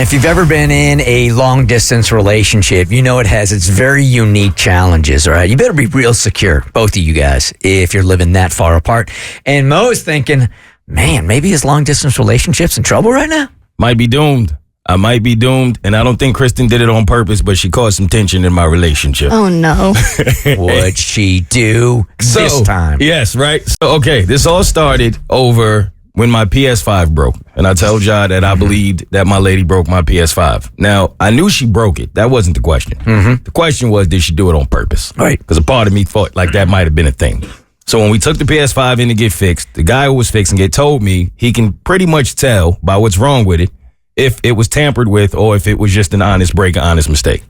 If you've ever been in a long distance relationship, you know it has its very unique challenges, all right? You better be real secure, both of you guys, if you're living that far apart. And Mo's thinking, man, maybe his long distance relationship's in trouble right now. Might be doomed. I might be doomed, and I don't think Kristen did it on purpose, but she caused some tension in my relationship. Oh, no. What'd she do this time? Yes, right? So, okay, this all started over when my PS5 broke. And I told y'all that I believed that my lady broke my PS5. Now, I knew she broke it. That wasn't the question. The question was, did she do it on purpose? Right. Because a part of me thought like that might have been a thing. So when we took the PS5 in to get fixed, the guy who was fixing it told me he can pretty much tell by what's wrong with it if it was tampered with or if it was just an honest break, an honest mistake.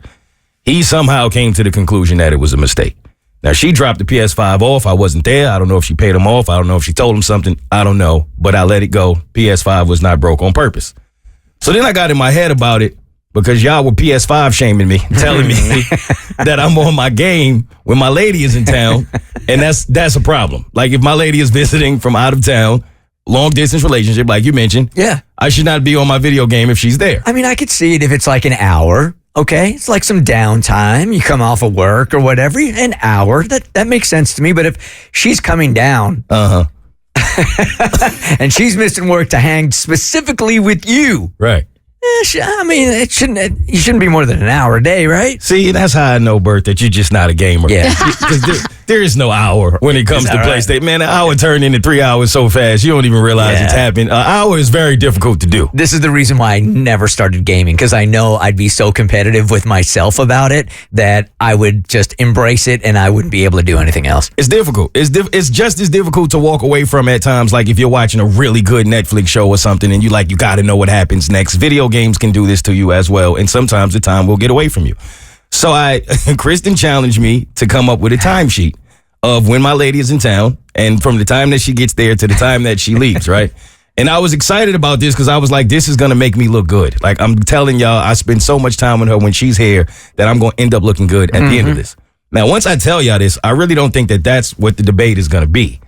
He somehow came to the conclusion that it was a mistake. Now, she dropped the PS5 off. I wasn't there. I don't know if she paid him off. I don't know if she told him something. I don't know. But I let it go. PS5 was not broke on purpose. So then I got in my head about it because y'all were PS5 shaming me, telling me that I'm on my game when my lady is in town. And that's a problem. Like if my lady is visiting from out of town, long distance relationship, like you mentioned. Yeah. I should not be on my video game if she's there. I mean, I could see it if it's like an hour. Okay, it's like some downtime. You come off of work or whatever, an hour. That makes sense to me. But if she's coming down, and she's missing work to hang specifically with you, Right. I mean, you shouldn't be more than an hour a day, right? See, that's how I know, Bert, that you're just not a gamer. Yeah. Because there is no hour when it comes to PlayStation. Man, an hour turned into 3 hours so fast, you don't even realize it's happening. An hour is very difficult to do. This is the reason why I never started gaming, because I know I'd be so competitive with myself about it that I would just embrace it and I wouldn't be able to do anything else. It's difficult. It's just as difficult to walk away from at times, like if you're watching a really good Netflix show or something and you got to know what happens next. Video games can do this to you as well, and sometimes the time will get away from you. So Kristen challenged me to come up with a timesheet of when my lady is in town and from the time that she gets there to the time that she leaves, right? And I was excited about this because I was like, this is going to make me look good. Like I'm telling y'all, I spend so much time with her when she's here that I'm going to end up looking good at the end of this. Now, once I tell y'all this, I really don't think that that's what the debate is going to be.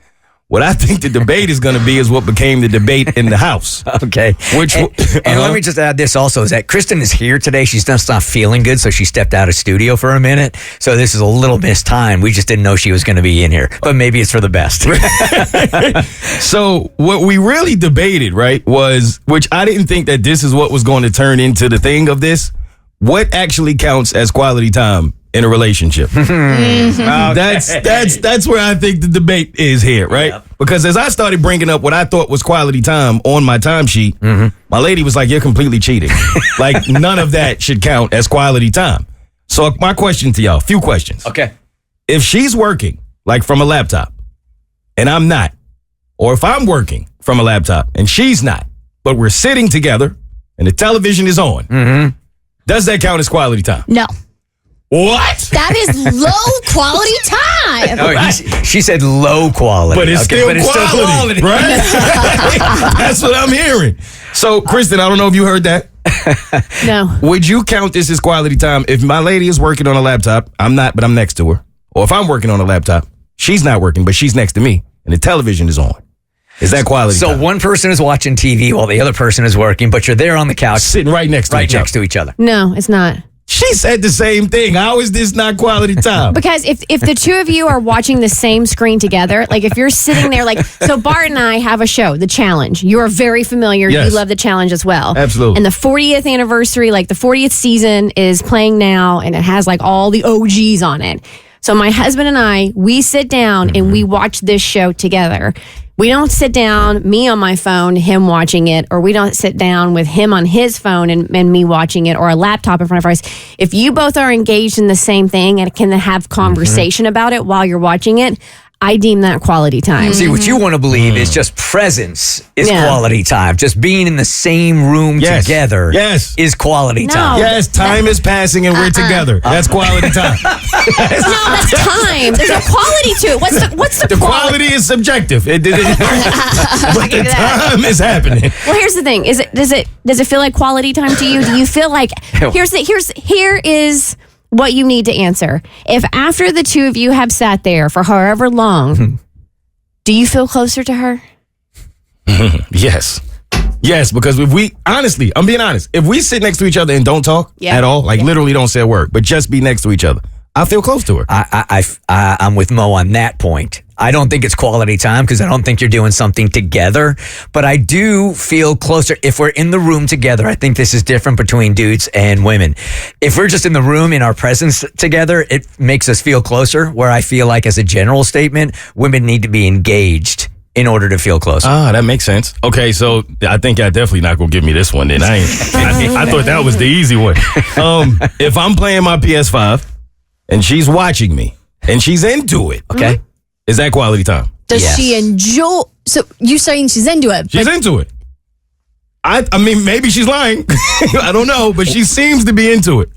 What I think the debate is going to be is what became the debate in the house. Okay. And let me just add this also, is that Kristen is here today. She's just not feeling good, so she stepped out of studio for a minute. So this is a little missed time. We just didn't know she was going to be in here. But maybe it's for the best. So what we really debated, right, was, which I didn't think that this is what was going to turn into the thing of this, what actually counts as quality time in a relationship. That's where I think the debate is here, right? Yep. Because as I started bringing up what I thought was quality time on my timesheet, my lady was like, you're completely cheating. Like none of that should count as quality time. So my question to y'all, few questions. Okay. If she's working, like from a laptop, and I'm not, or if I'm working from a laptop and she's not, but we're sitting together and the television is on, does that count as quality time? No. What? That is low quality time. She said low quality. But it's still quality, right? That's what I'm hearing. So, Kristen, I don't know if you heard that. No. Would you count this as quality time if my lady is working on a laptop, I'm not, but I'm next to her, or if I'm working on a laptop, she's not working, but she's next to me, and the television is on? Is that quality time? So one person is watching TV while the other person is working, but you're there on the couch. Sitting right next to each other. No, it's not. She said the same thing. How is this not quality time? Because if the two of you are watching the same screen together, like if you're sitting there, like, so Bart and I have a show, The Challenge. You are very familiar. Yes. You love The Challenge as well. Absolutely. And the 40th anniversary, like the 40th season is playing now, and it has like all the OGs on it. So my husband and I, we sit down and we watch this show together. We don't sit down, me on my phone, him watching it, or we don't sit down with him on his phone and me watching it, or a laptop in front of us. If you both are engaged in the same thing and can have conversation about it while you're watching it, I deem that quality time. See, what you want to believe is just presence is quality time. Just being in the same room together is quality time. Yes, time is passing and we're together. That's quality time. That's time. There's no quality to it. What's the quality is subjective. But the time is happening. Well, here's the thing. Does it feel like quality time to you? Do you feel like here is what you need to answer. If after the two of you have sat there for however long, do you feel closer to her? Yes. Yes, because if we, honestly, I'm being honest, if we sit next to each other and don't talk at all, like literally don't say a word, but just be next to each other, I feel close to her. I'm with Mo on that point. I don't think it's quality time because I don't think you're doing something together, but I do feel closer if we're in the room together. I think this is different between dudes and women. If we're just in the room in our presence together, it makes us feel closer, where I feel like as a general statement, women need to be engaged in order to feel closer. Ah, that makes sense. Okay, so I think y'all definitely not gonna give me this one then. I thought that was the easy one. If I'm playing my PS5 and she's watching me and she's into it, okay, is that quality time? Does she enjoy? So you're saying she's into it? She's into it. I mean, maybe she's lying. I don't know, but she seems to be into it.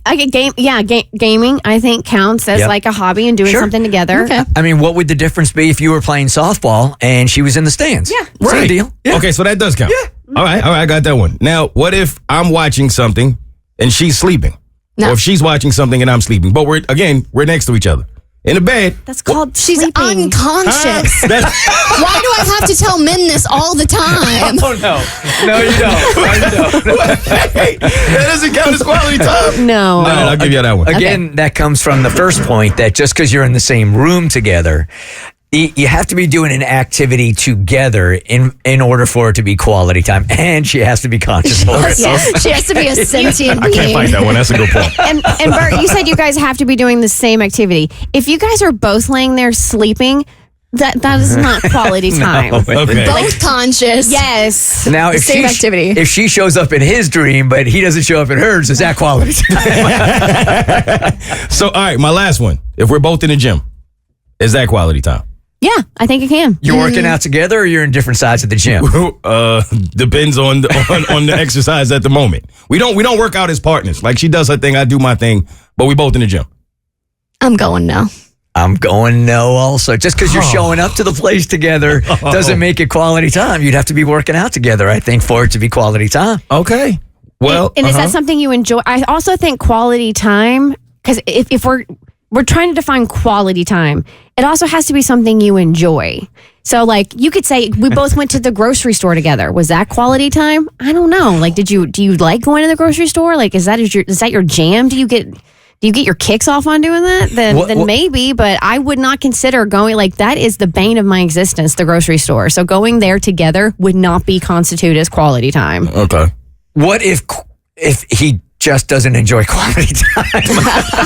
Gaming, I think, counts as like a hobby and doing something together. Okay. I mean, what would the difference be if you were playing softball and she was in the stands? Yeah. Same deal. Yeah. Okay, so that does count. Yeah. All right, I got that one. Now, what if I'm watching something and she's sleeping? No. Or if she's watching something and I'm sleeping, but we're next to each other in the bed. That's called She's sleeping. unconscious. Why do I have to tell men this all the time? Oh, no, you don't. Hey, that doesn't count as quality time. No. All right, I'll give you that one. Again, that comes from the first point that just because you're in the same room together, you have to be doing an activity together in order for it to be quality time, and she has to be conscious of it. Yes, she has to be a sentient I being. can't fight that one. That's a good point. And Bert, you said you guys have to be doing the same activity. If you guys are both laying there sleeping, that is not quality time. Okay. Both conscious. Yes. Now, if Same activity. If she shows up in his dream, but he doesn't show up in hers, is that quality time? So, all right, my last one. If we're both in the gym, is that quality time? Yeah, I think it can. You're working out together, or you're in different sides of the gym? Depends on the exercise at the moment. We don't work out as partners. Like, she does her thing, I do my thing, but we both in the gym. I'm going no. I'm going no also. Just because you're showing up to the place together doesn't make it quality time. You'd have to be working out together, I think, for it to be quality time. Okay. Well, And is that something you enjoy? I also think quality time, because if we're trying to define quality time, it also has to be something you enjoy. So, like, you could say we both went to the grocery store together. Was that quality time? I don't know. Like, do you like going to the grocery store? Like, is that your jam? Do you get your kicks off on doing that? Then maybe, but I would not consider going. Like, that is the bane of my existence, the grocery store. So going there together would not be constituted as quality time. okay. What if he just doesn't enjoy quality time?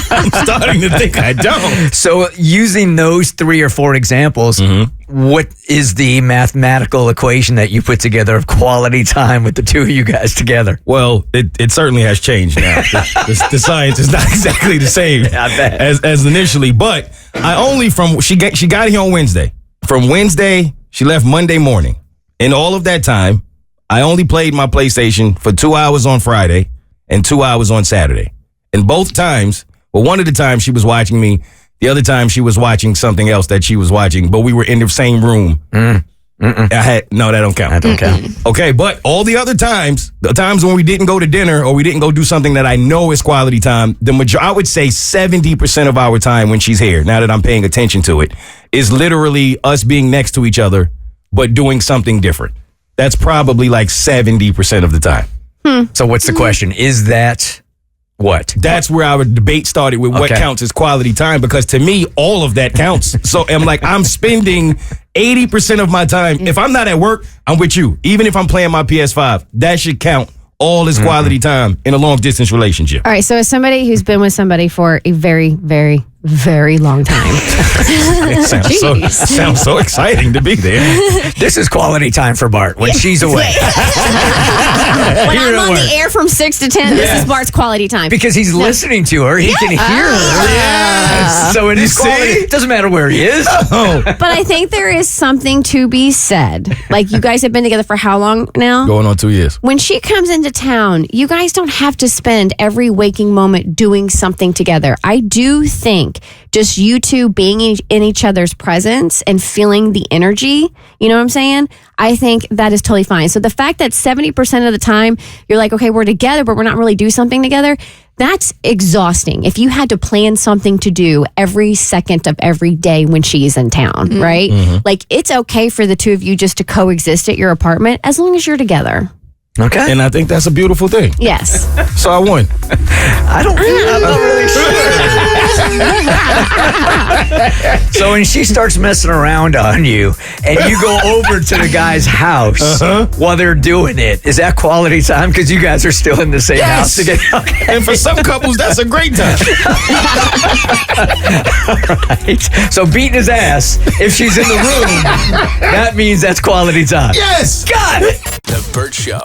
I'm starting to think I don't. So using those 3 or 4 examples, what is the mathematical equation that you put together of quality time with the two of you guys together? Well, it certainly has changed now. The science is not exactly the same as initially, but she got here on Wednesday. From Wednesday, she left Monday morning. In all of that time, I only played my PlayStation for 2 hours on Friday and 2 hours on Saturday. And both times, well, one of the times she was watching me, the other time she was watching something else that she was watching, but we were in the same room. No, that don't count. That don't count. Okay, but all the other times, the times when we didn't go to dinner or we didn't go do something that I know is quality time, I would say 70% of our time when she's here, now that I'm paying attention to it, is literally us being next to each other, but doing something different. That's probably like 70% of the time. So what's the question? Is that what? That's where our debate started with what counts as quality time, because to me, all of that counts. So I'm spending 80% of my time. If I'm not at work, I'm with you. Even if I'm playing my PS5, that should count all as quality time in a long distance relationship. All right, so as somebody who's been with somebody for a very, very, very long time. It sounds so exciting to be there. This is quality time for Bart when she's away. When I'm on the air from 6 to 10, this is Bart's quality time. Because he's listening to her. He can hear her. Yes. So it is quality. It doesn't matter where he is. But I think there is something to be said. Like, you guys have been together for how long now? Going on 2 years. When she comes into town, you guys don't have to spend every waking moment doing something together. I do think just you two being in each other's presence and feeling the energy, you know what I'm saying? I think that is totally fine. So the fact that 70% of the time you're like, okay, we're together, but we're not really do something together, that's exhausting. If you had to plan something to do every second of every day when she's in town, right? Like, it's okay for the two of you just to coexist at your apartment as long as you're together. Okay. And I think that's a beautiful thing. Yes. So I won. I'm not really sure. So when she starts messing around on you and you go over to the guy's house while they're doing it, is that quality time? Because you guys are still in the same house together. Okay. And for some couples, that's a great time. Right. So beating his ass, if she's in the room, that means that's quality time. Yes. Got it. The Burt Show.